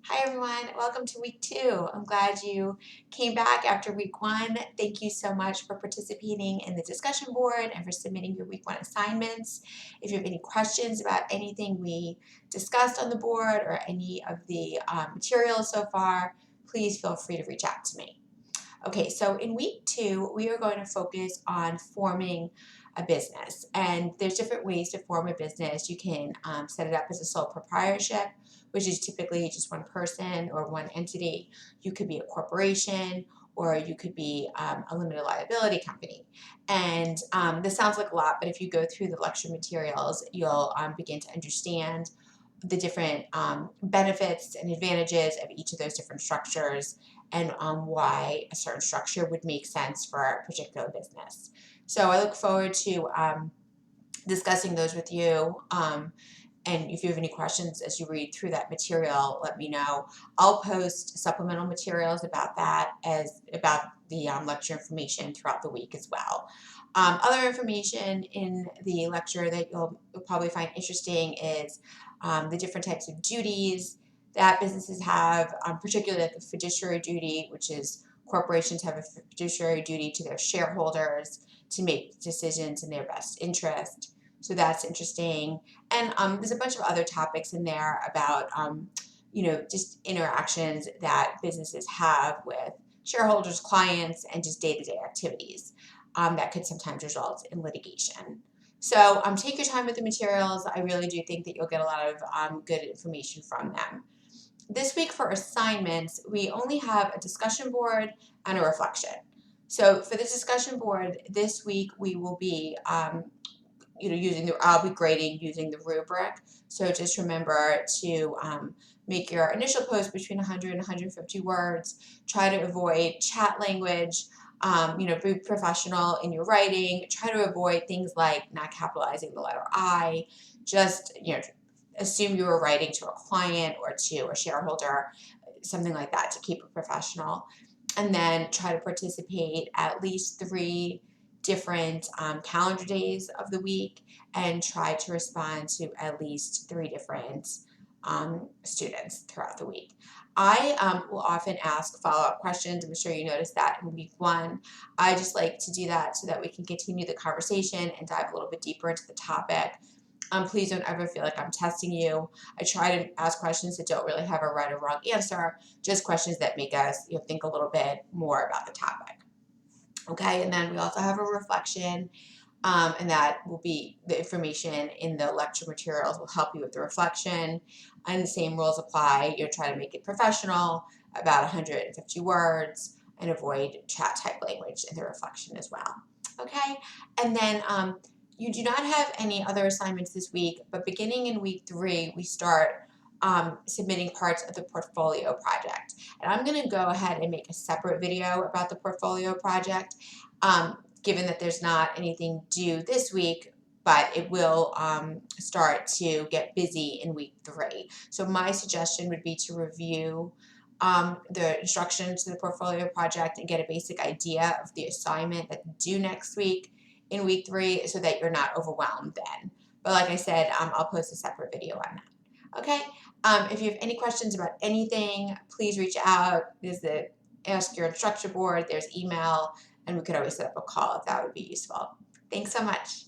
Hi everyone, welcome to week 2. I'm glad you came back after week 1. Thank you so much for participating in the discussion board and for submitting your week 1 assignments. If you have any questions about anything we discussed on the board or any of the materials so far, please feel free to reach out to me. Okay, so in week 2, we are going to focus on forming a business. And there's different ways to form a business. You can set it up as a sole proprietorship, which is typically just one person or one entity. You could be a corporation, or you could be a limited liability company. And this sounds like a lot, but if you go through the lecture materials, you'll begin to understand the different benefits and advantages of each of those different structures and why a certain structure would make sense for a particular business. So I look forward to discussing those with you. And if you have any questions as you read through that material, let me know. I'll post supplemental materials about that about the lecture information throughout the week as well. Other information in the lecture that you'll probably find interesting is the different types of duties that businesses have, particularly like the fiduciary duty, which is corporations have a fiduciary duty to their shareholders to make decisions in their best interest. So that's interesting. And there's a bunch of other topics in there about, just interactions that businesses have with shareholders, clients, and just day-to-day activities that could sometimes result in litigation. So take your time with the materials. I really do think that you'll get a lot of good information from them. This week for assignments, we only have a discussion board and a reflection. So for the discussion board this week, we will be I'll be grading using the rubric. So just remember to make your initial post between 100 and 150 words. Try to avoid chat language. Be professional in your writing. Try to avoid things like not capitalizing the letter I. Just, assume you were writing to a client or to a shareholder, something like that, to keep it professional. And then try to participate at least 3 different calendar days of the week and try to respond to at least 3 different students throughout the week. I will often ask follow-up questions. I'm sure you noticed that in week 1. I just like to do that so that we can continue the conversation and dive a little bit deeper into the topic. Please don't ever feel like I'm testing you. I try to ask questions that don't really have a right or wrong answer, just questions that make us think a little bit more about the topic. Okay, and then we also have a reflection, and that will be the information in the lecture materials will help you with the reflection. And the same rules apply. You'll try to make it professional, about 150 words, and avoid chat type language in the reflection as well. Okay, and then you do not have any other assignments this week, but beginning in week 3, we start submitting parts of the portfolio project. And I'm going to go ahead and make a separate video about the portfolio project, given that there's not anything due this week, but it will start to get busy in week 3. So my suggestion would be to review the instructions to the portfolio project and get a basic idea of the assignment that's due next week in week 3 so that you're not overwhelmed then. But like I said, I'll post a separate video on that. Okay? If you have any questions about anything, please reach out. There's the Ask Your Instructor board, there's email, and we could always set up a call if that would be useful. Thanks so much.